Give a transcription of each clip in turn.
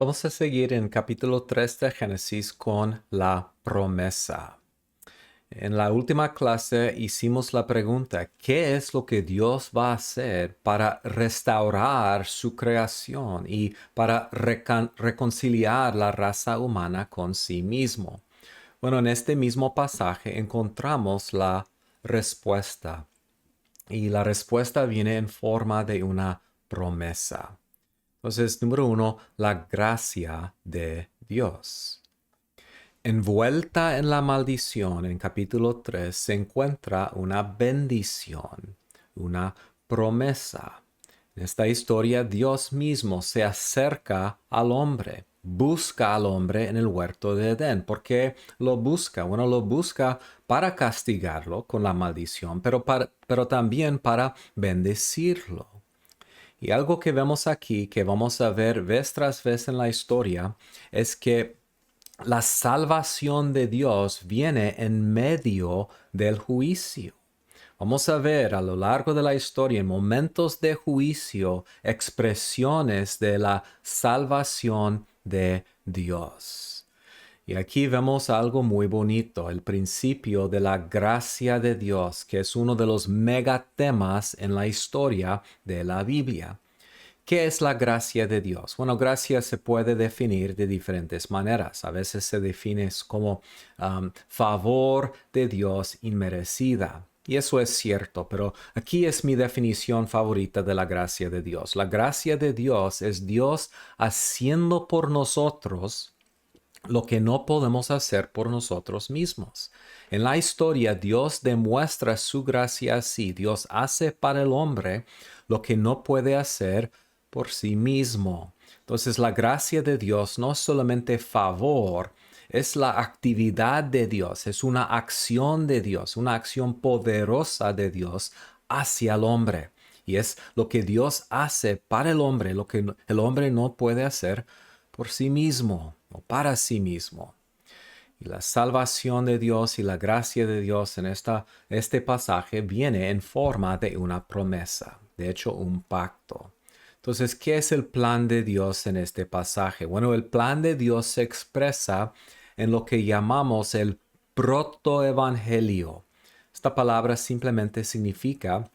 Vamos a seguir en capítulo 3 de Génesis con la promesa. En la última clase hicimos la pregunta, ¿qué es lo que Dios va a hacer para restaurar su creación y para reconciliar la raza humana con sí mismo? Bueno, en este mismo pasaje encontramos la respuesta y la respuesta viene en forma de una promesa. Entonces, número uno, la gracia de Dios. Envuelta en la maldición, en capítulo 3 se encuentra una bendición, una promesa. En esta historia, Dios mismo se acerca al hombre, busca al hombre en el huerto de Edén. ¿Por qué lo busca? Bueno, lo busca para castigarlo con la maldición, pero también para bendecirlo. Y algo que vemos aquí, que vamos a ver vez tras vez en la historia, es que la salvación de Dios viene en medio del juicio. Vamos a ver a lo largo de la historia, en momentos de juicio, expresiones de la salvación de Dios. Y aquí vemos algo muy bonito, el principio de la gracia de Dios, que es uno de los megatemas en la historia de la Biblia. ¿Qué es la gracia de Dios? Bueno, gracia se puede definir de diferentes maneras. A veces se define como favor de Dios inmerecida. Y eso es cierto, pero aquí es mi definición favorita de la gracia de Dios. La gracia de Dios es Dios haciendo por nosotros lo que no podemos hacer por nosotros mismos. En la historia, Dios demuestra su gracia así. Dios hace para el hombre lo que no puede hacer por sí mismo. Entonces, la gracia de Dios no es solamente favor, es la actividad de Dios, es una acción de Dios, una acción poderosa de Dios hacia el hombre. Y es lo que Dios hace para el hombre, lo que el hombre no puede hacer por sí mismo o para sí mismo. Y la salvación de Dios y la gracia de Dios en este pasaje viene en forma de una promesa, de hecho un pacto. Entonces, ¿qué es el plan de Dios en este pasaje? Bueno, el plan de Dios se expresa en lo que llamamos el protoevangelio. Esta palabra simplemente significa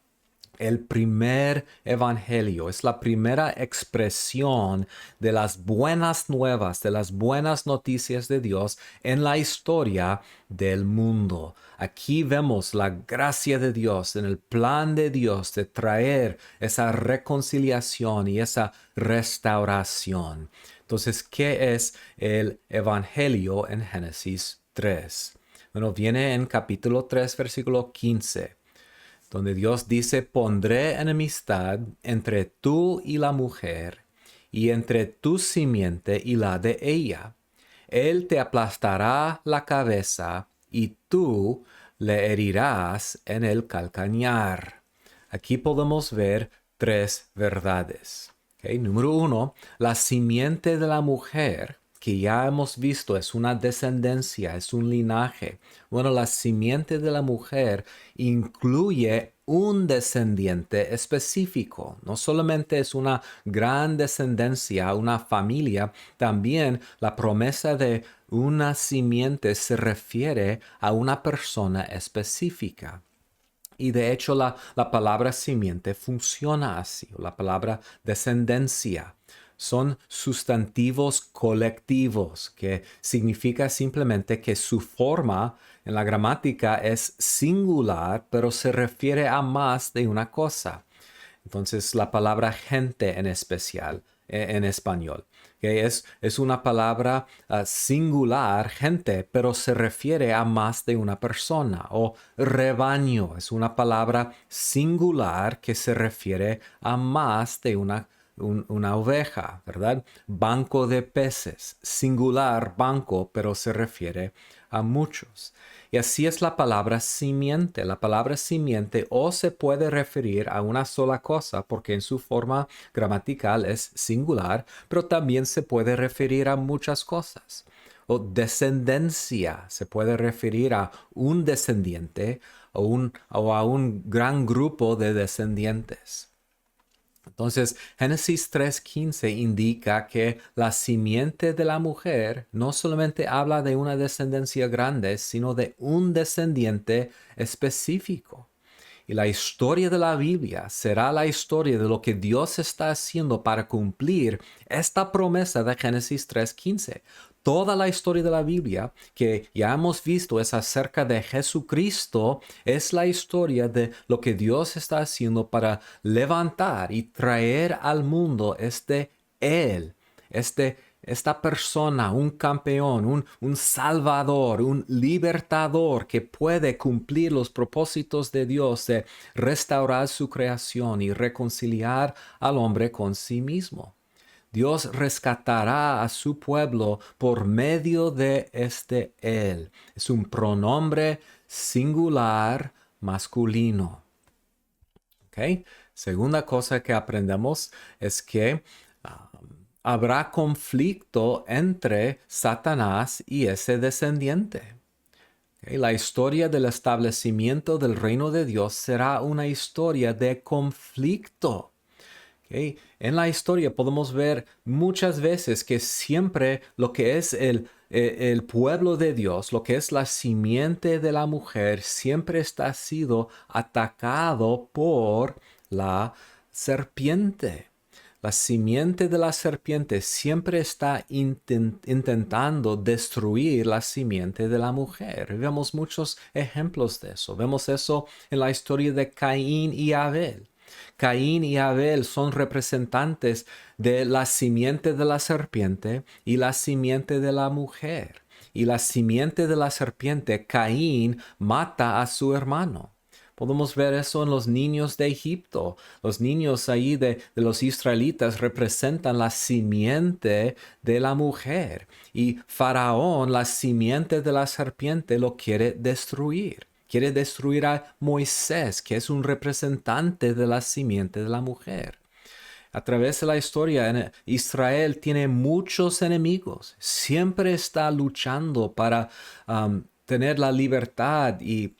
el primer evangelio, es la primera expresión de las buenas nuevas, de las buenas noticias de Dios en la historia del mundo. Aquí vemos la gracia de Dios en el plan de Dios de traer esa reconciliación y esa restauración. Entonces, ¿qué es el evangelio en Génesis 3? Bueno, viene en capítulo 3, versículo 15, donde Dios dice, pondré enemistad entre tú y la mujer, y entre tu simiente y la de ella. Él te aplastará la cabeza, y tú le herirás en el calcañar. Aquí podemos ver tres verdades. ¿Okay? Número uno, la simiente de la mujer, que ya hemos visto, es una descendencia, es un linaje. Bueno, la simiente de la mujer incluye un descendiente específico. No solamente es una gran descendencia, una familia, también la promesa de una simiente se refiere a una persona específica. Y de hecho la palabra simiente funciona así, o la palabra descendencia. Son sustantivos colectivos, que significa simplemente que su forma en la gramática es singular, pero se refiere a más de una cosa. Entonces, la palabra gente en especial, en español, que es una palabra singular, gente, pero se refiere a más de una persona. O rebaño, es una palabra singular que se refiere a más de una oveja, ¿verdad? Banco de peces, singular banco, pero se refiere a muchos. Y así es la palabra simiente. La palabra simiente o se puede referir a una sola cosa porque en su forma gramatical es singular, pero también se puede referir a muchas cosas. O descendencia se puede referir a un descendiente o a un gran grupo de descendientes. Entonces, Génesis 3:15 indica que la simiente de la mujer no solamente habla de una descendencia grande, sino de un descendiente específico. Y la historia de la Biblia será la historia de lo que Dios está haciendo para cumplir esta promesa de Génesis 3:15. Toda la historia de la Biblia que ya hemos visto es acerca de Jesucristo, es la historia de lo que Dios está haciendo para levantar y traer al mundo Él, esta persona, un campeón, un salvador, un libertador que puede cumplir los propósitos de Dios de restaurar su creación y reconciliar al hombre con sí mismo. Dios rescatará a su pueblo por medio de Él. Es un pronombre singular masculino. ¿Ok? Segunda cosa que aprendemos es que habrá conflicto entre Satanás y ese descendiente. ¿Ok? La historia del establecimiento del reino de Dios será una historia de conflicto. ¿Ok? En la historia podemos ver muchas veces que siempre lo que es el pueblo de Dios, lo que es la simiente de la mujer, siempre está sido atacado por la serpiente. La simiente de la serpiente siempre está intentando destruir la simiente de la mujer. Vemos muchos ejemplos de eso. Vemos eso en la historia de Caín y Abel. Caín y Abel son representantes de la simiente de la serpiente y la simiente de la mujer. Y la simiente de la serpiente, Caín, mata a su hermano. Podemos ver eso en los niños de Egipto. Los niños ahí de los israelitas representan la simiente de la mujer. Y Faraón, la simiente de la serpiente, lo quiere destruir. Quiere destruir a Moisés, que es un representante de la simiente de la mujer. A través de la historia, Israel tiene muchos enemigos. Siempre está luchando para tener la libertad y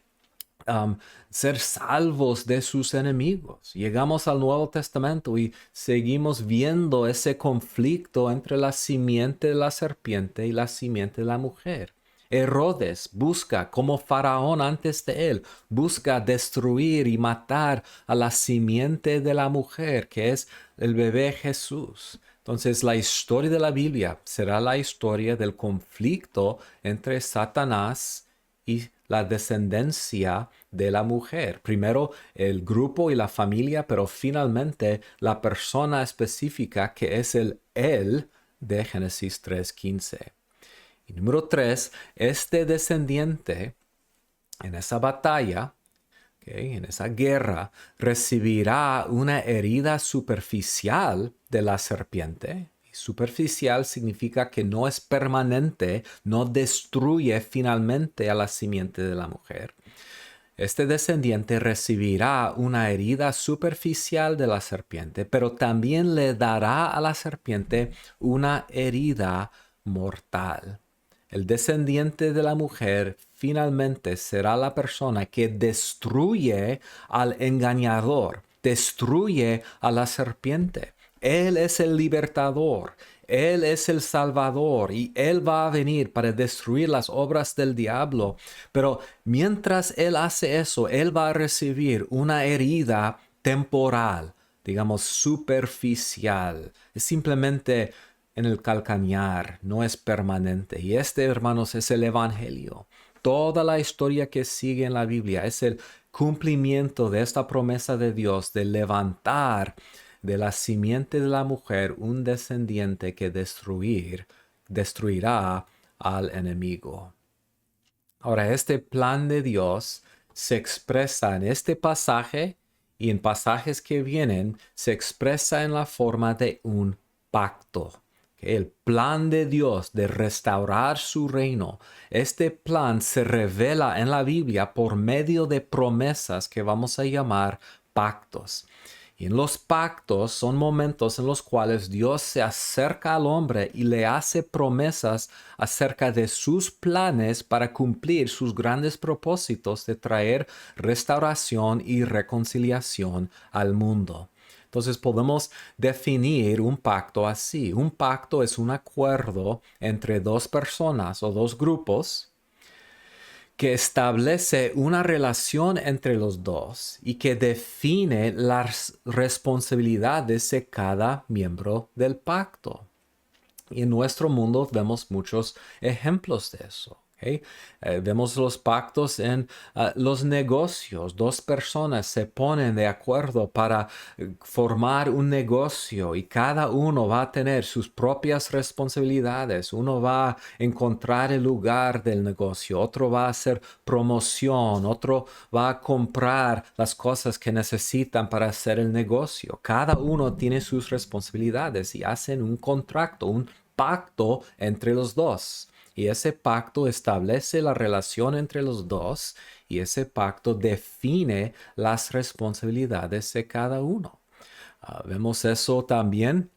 ser salvos de sus enemigos. Llegamos al Nuevo Testamento y seguimos viendo ese conflicto entre la simiente de la serpiente y la simiente de la mujer. Herodes busca, como Faraón antes de él, busca destruir y matar a la simiente de la mujer, que es el bebé Jesús. Entonces la historia de la Biblia será la historia del conflicto entre Satanás y la descendencia de la mujer. Primero el grupo y la familia, pero finalmente la persona específica que es el él de Génesis 3:15. Y número 3, este descendiente en esa batalla, en esa guerra, recibirá una herida superficial de la serpiente. Superficial significa que no es permanente, no destruye finalmente a la simiente de la mujer. Este descendiente recibirá una herida superficial de la serpiente, pero también le dará a la serpiente una herida mortal. El descendiente de la mujer finalmente será la persona que destruye al engañador, destruye a la serpiente. Él es el libertador, Él es el salvador y Él va a venir para destruir las obras del diablo. Pero mientras Él hace eso, Él va a recibir una herida temporal, digamos superficial. Es simplemente en el calcañar, no es permanente. Y hermanos, es el Evangelio. Toda la historia que sigue en la Biblia es el cumplimiento de esta promesa de Dios de levantar de la simiente de la mujer un descendiente que destruirá al enemigo. Ahora, este plan de Dios se expresa en este pasaje y en pasajes que vienen, se expresa en la forma de un pacto. El plan de Dios de restaurar su reino, este plan se revela en la Biblia por medio de promesas que vamos a llamar pactos. Y en los pactos son momentos en los cuales Dios se acerca al hombre y le hace promesas acerca de sus planes para cumplir sus grandes propósitos de traer restauración y reconciliación al mundo. Entonces podemos definir un pacto así. Un pacto es un acuerdo entre dos personas o dos grupos que establece una relación entre los dos y que define las responsabilidades de cada miembro del pacto. Y en nuestro mundo vemos muchos ejemplos de eso. ¿Ok? Vemos los pactos en los negocios. Dos personas se ponen de acuerdo para formar un negocio y cada uno va a tener sus propias responsabilidades. Uno va a encontrar el lugar del negocio, otro va a hacer promoción, otro va a comprar las cosas que necesitan para hacer el negocio. Cada uno tiene sus responsabilidades y hacen un contrato, un pacto entre los dos. Y ese pacto establece la relación entre los dos y ese pacto define las responsabilidades de cada uno. Vemos eso también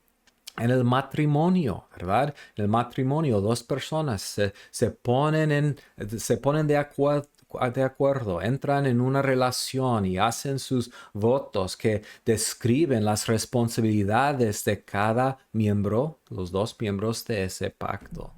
en el matrimonio, ¿verdad? En el matrimonio, dos personas se ponen de acuerdo, entran en una relación y hacen sus votos que describen las responsabilidades de cada miembro, los dos miembros de ese pacto.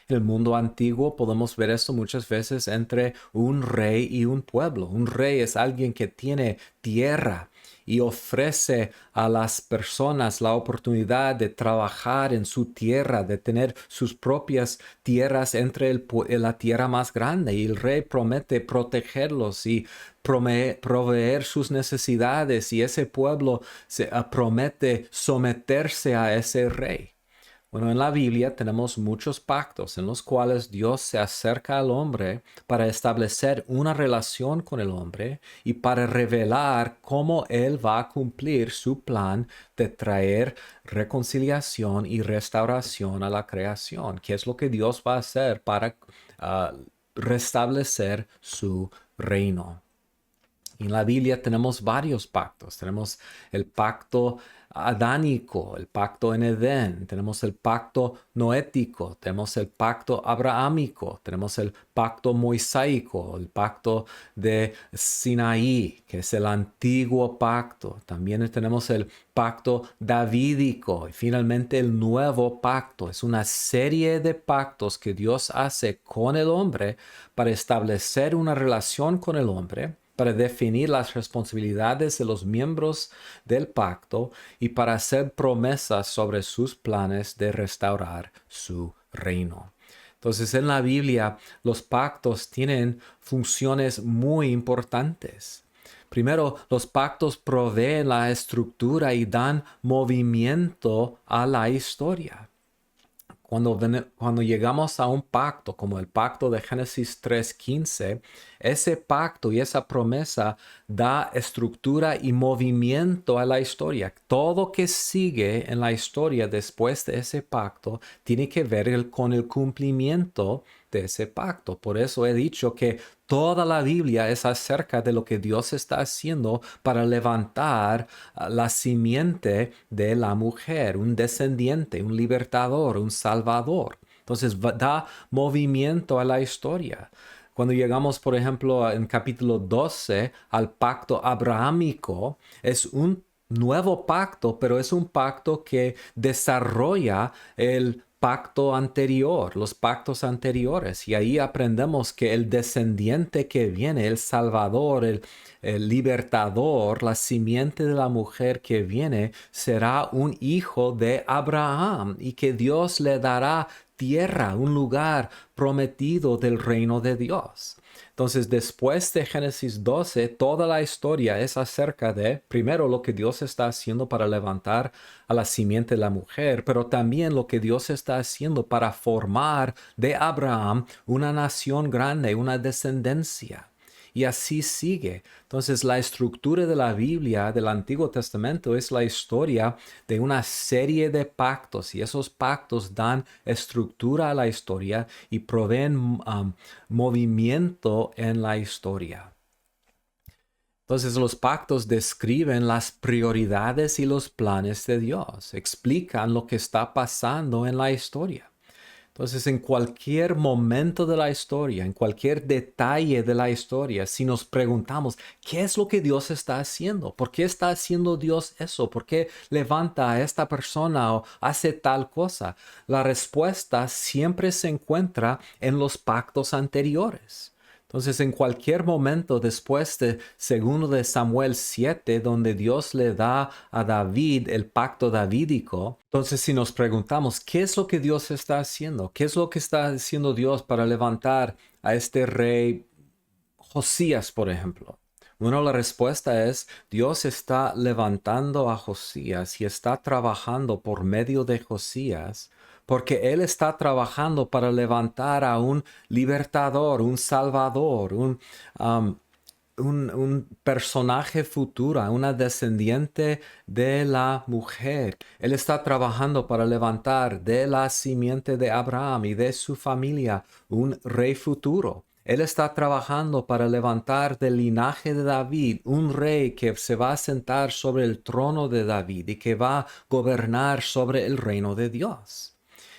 En el mundo antiguo podemos ver esto muchas veces entre un rey y un pueblo. Un rey es alguien que tiene tierra y ofrece a las personas la oportunidad de trabajar en su tierra, de tener sus propias tierras entre la tierra más grande. Y el rey promete protegerlos y proveer sus necesidades y ese pueblo promete someterse a ese rey. Bueno, en la Biblia tenemos muchos pactos en los cuales Dios se acerca al hombre para establecer una relación con el hombre y para revelar cómo Él va a cumplir su plan de traer reconciliación y restauración a la creación. ¿Qué es lo que Dios va a hacer para restablecer su reino? Y en la Biblia tenemos varios pactos. Tenemos el pacto adánico, el pacto en Edén, tenemos el pacto noético, tenemos el pacto abrahámico, tenemos el pacto mosaico, el pacto de Sinaí, que es el antiguo pacto. También tenemos el pacto davídico y finalmente el nuevo pacto. Es una serie de pactos que Dios hace con el hombre para establecer una relación con el hombre, para definir las responsabilidades de los miembros del pacto y para hacer promesas sobre sus planes de restaurar su reino. Entonces, en la Biblia, los pactos tienen funciones muy importantes. Primero, los pactos proveen la estructura y dan movimiento a la historia. Cuando llegamos a un pacto como el pacto de Génesis 3:15, ese pacto y esa promesa da estructura y movimiento a la historia. Todo que sigue en la historia después de ese pacto tiene que ver con el cumplimiento de ese pacto. Por eso he dicho que toda la Biblia es acerca de lo que Dios está haciendo para levantar la simiente de la mujer, un descendiente, un libertador, un salvador. Entonces da movimiento a la historia. Cuando llegamos, por ejemplo, en capítulo 12 al pacto abrahámico, es un nuevo pacto, pero es un pacto que desarrolla el pacto anterior, los pactos anteriores. Y ahí aprendemos que el descendiente que viene, el Salvador, el libertador, la simiente de la mujer que viene, será un hijo de Abraham y que Dios le dará tierra, un lugar prometido del reino de Dios. Entonces, después de Génesis 12, toda la historia es acerca de, primero, lo que Dios está haciendo para levantar a la simiente de la mujer, pero también lo que Dios está haciendo para formar de Abraham una nación grande, una descendencia. Y así sigue. Entonces, la estructura de la Biblia del Antiguo Testamento es la historia de una serie de pactos y esos pactos dan estructura a la historia y proveen movimiento en la historia. Entonces, los pactos describen las prioridades y los planes de Dios, explican lo que está pasando en la historia. Entonces, en cualquier momento de la historia, en cualquier detalle de la historia, si nos preguntamos, ¿qué es lo que Dios está haciendo? ¿Por qué está haciendo Dios eso? ¿Por qué levanta a esta persona o hace tal cosa? La respuesta siempre se encuentra en los pactos anteriores. Entonces, en cualquier momento después de segundo de Samuel 7, donde Dios le da a David el pacto davídico, entonces si nos preguntamos, ¿qué es lo que Dios está haciendo? ¿Qué es lo que está haciendo Dios para levantar a este rey Josías, por ejemplo? Bueno, la respuesta es, Dios está levantando a Josías y está trabajando por medio de Josías, porque Él está trabajando para levantar a un libertador, un salvador, um, un personaje futuro, una descendiente de la mujer. Él está trabajando para levantar de la simiente de Abraham y de su familia un rey futuro. Él está trabajando para levantar del linaje de David un rey que se va a sentar sobre el trono de David y que va a gobernar sobre el reino de Dios.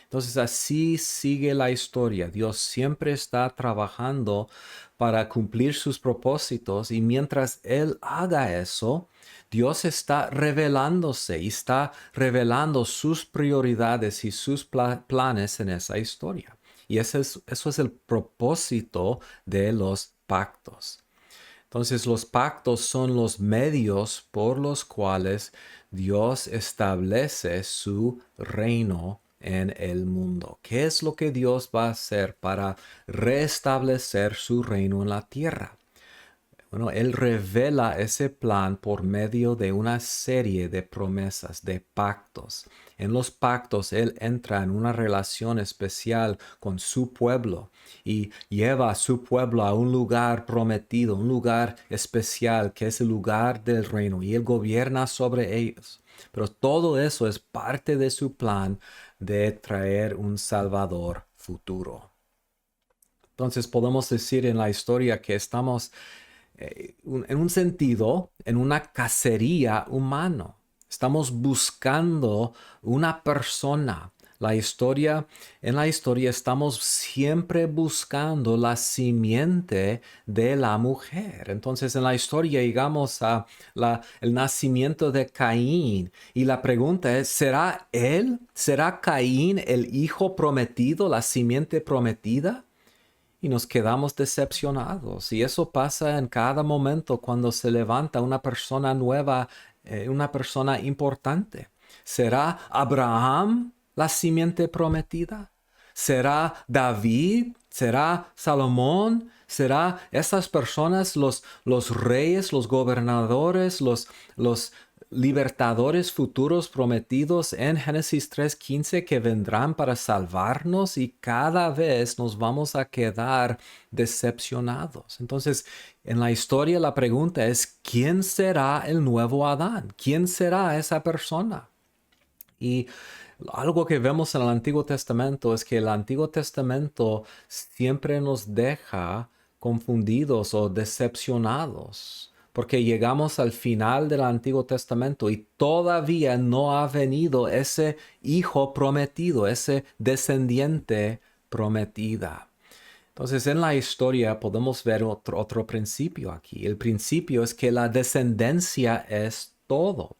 Entonces así sigue la historia. Dios siempre está trabajando para cumplir sus propósitos y mientras Él haga eso, Dios está revelándose y está revelando sus prioridades y sus planes en esa historia. Y eso es el propósito de los pactos. Entonces los pactos son los medios por los cuales Dios establece su reino en el mundo. ¿Qué es lo que Dios va a hacer para restablecer su reino en la tierra? Bueno, Él revela ese plan por medio de una serie de promesas, de pactos. En los pactos Él entra en una relación especial con su pueblo y lleva a su pueblo a un lugar prometido, un lugar especial que es el lugar del reino y Él gobierna sobre ellos. Pero todo eso es parte de su plan de traer un Salvador futuro. Entonces podemos decir en la historia que estamos en un sentido, en una cacería humana. Estamos buscando una persona. En la historia estamos siempre buscando la simiente de la mujer. Entonces en la historia llegamos a el nacimiento de Caín y la pregunta es, será Caín el hijo prometido, la simiente prometida? Y nos quedamos decepcionados. Y eso pasa en cada momento cuando se levanta una persona nueva, una persona importante. ¿Será Abraham la simiente prometida? ¿Será David? ¿Será Salomón? ¿Será esas personas los reyes, los gobernadores, los libertadores futuros prometidos en Génesis 3:15 que vendrán para salvarnos y cada vez nos vamos a quedar decepcionados? Entonces, en la historia la pregunta es, ¿quién será el nuevo Adán? ¿Quién será esa persona? Y algo que vemos en el Antiguo Testamento es que el Antiguo Testamento siempre nos deja confundidos o decepcionados, porque llegamos al final del Antiguo Testamento y todavía no ha venido ese hijo prometido, ese descendiente prometida. Entonces en la historia podemos ver otro principio aquí. El principio es que la descendencia es todo.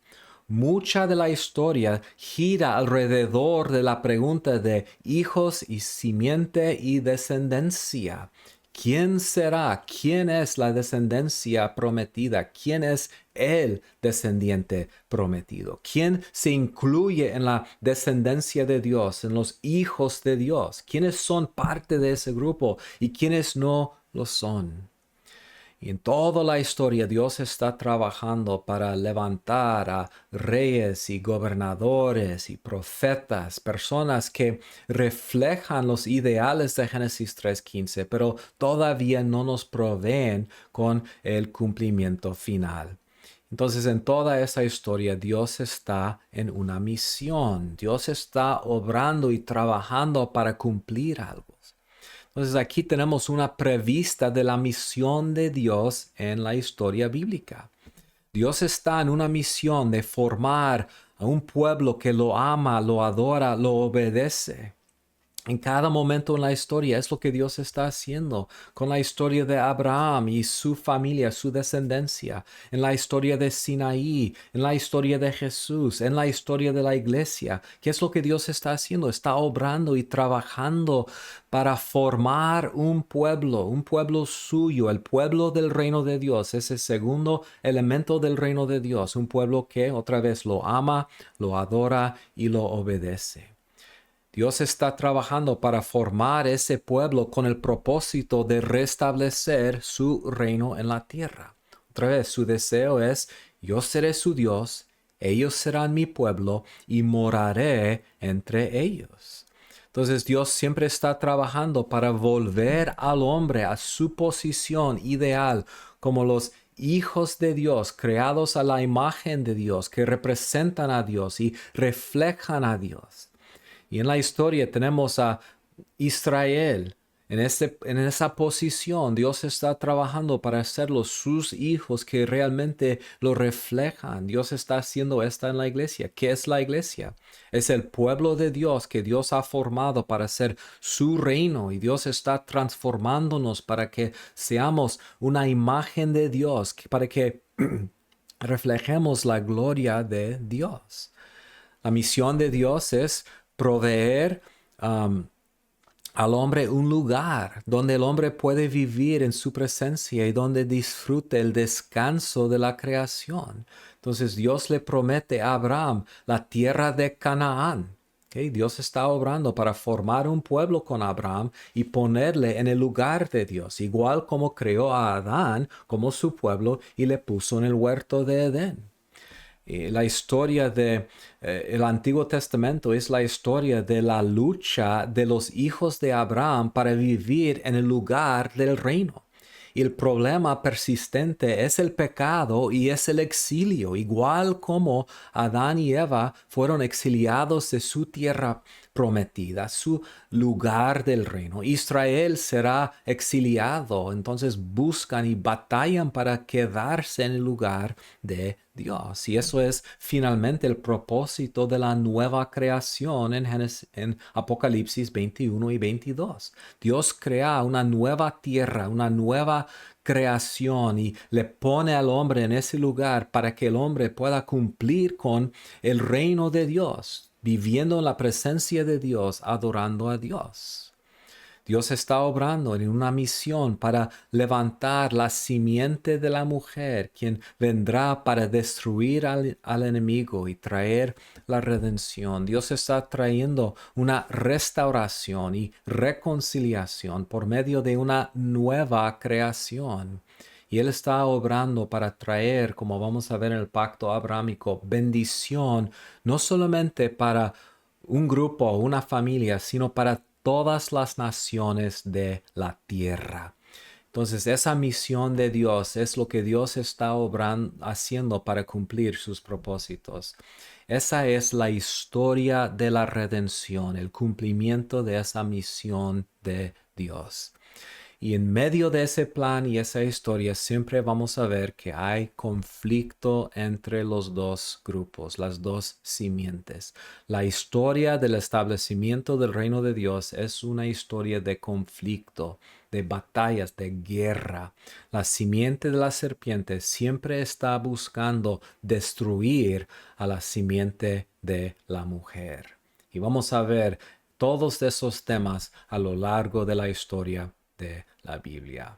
Mucha de la historia gira alrededor de la pregunta de hijos y simiente y descendencia. ¿Quién será? ¿Quién es la descendencia prometida? ¿Quién es el descendiente prometido? ¿Quién se incluye en la descendencia de Dios, en los hijos de Dios? ¿Quiénes son parte de ese grupo y quiénes no lo son? Y en toda la historia Dios está trabajando para levantar a reyes y gobernadores y profetas, personas que reflejan los ideales de Génesis 3:15, pero todavía no nos proveen con el cumplimiento final. Entonces en toda esa historia Dios está en una misión, Dios está obrando y trabajando para cumplir algo. Entonces aquí tenemos una prevista de la misión de Dios en la historia bíblica. Dios está en una misión de formar a un pueblo que lo ama, lo adora, lo obedece. En cada momento en la historia es lo que Dios está haciendo con la historia de Abraham y su familia, su descendencia, en la historia de Sinaí, en la historia de Jesús, en la historia de la iglesia. ¿Qué es lo que Dios está haciendo? Está obrando y trabajando para formar un pueblo suyo, el pueblo del reino de Dios, ese segundo elemento del reino de Dios, un pueblo que otra vez lo ama, lo adora y lo obedece. Dios está trabajando para formar ese pueblo con el propósito de restablecer su reino en la tierra. Otra vez, su deseo es, yo seré su Dios, ellos serán mi pueblo y moraré entre ellos. Entonces Dios siempre está trabajando para volver al hombre a su posición ideal como los hijos de Dios, creados a la imagen de Dios, que representan a Dios y reflejan a Dios. Y en la historia tenemos a Israel. En esa posición, Dios está trabajando para hacerlos sus hijos que realmente lo reflejan. Dios está haciendo esto en la iglesia. ¿Qué es la iglesia? Es el pueblo de Dios que Dios ha formado para ser su reino. Y Dios está transformándonos para que seamos una imagen de Dios, para que reflejemos la gloria de Dios. La misión de Dios es proveer al hombre un lugar donde el hombre puede vivir en su presencia y donde disfrute el descanso de la creación. Entonces Dios le promete a Abraham la tierra de Canaán. ¿Okay? Dios está obrando para formar un pueblo con Abraham y ponerle en el lugar de Dios, igual como creó a Adán como su pueblo y le puso en el huerto de Edén. La historia de el Antiguo Testamento es la historia de la lucha de los hijos de Abraham para vivir en el lugar del reino. Y el problema persistente es el pecado y es el exilio, igual como Adán y Eva fueron exiliados de su tierra prometida, su lugar del reino. Israel será exiliado, entonces buscan y batallan para quedarse en el lugar de Dios. Y eso es finalmente el propósito de la nueva creación en Apocalipsis 21 y 22. Dios crea una nueva tierra, una nueva creación y le pone al hombre en ese lugar para que el hombre pueda cumplir con el reino de Dios, viviendo en la presencia de Dios, adorando a Dios. Dios está obrando en una misión para levantar la simiente de la mujer, quien vendrá para destruir al enemigo y traer la redención. Dios está trayendo una restauración y reconciliación por medio de una nueva creación. Y Él está obrando para traer, como vamos a ver en el pacto abrámico, bendición, no solamente para un grupo, una familia, sino para todas las naciones de la tierra. Entonces, esa misión de Dios es lo que Dios está haciendo para cumplir sus propósitos. Esa es la historia de la redención, el cumplimiento de esa misión de Dios. Y en medio de ese plan y esa historia siempre vamos a ver que hay conflicto entre los dos grupos, las dos simientes. La historia del establecimiento del reino de Dios es una historia de conflicto, de batallas, de guerra. La simiente de la serpiente siempre está buscando destruir a la simiente de la mujer. Y vamos a ver todos esos temas a lo largo de la historia de la Biblia.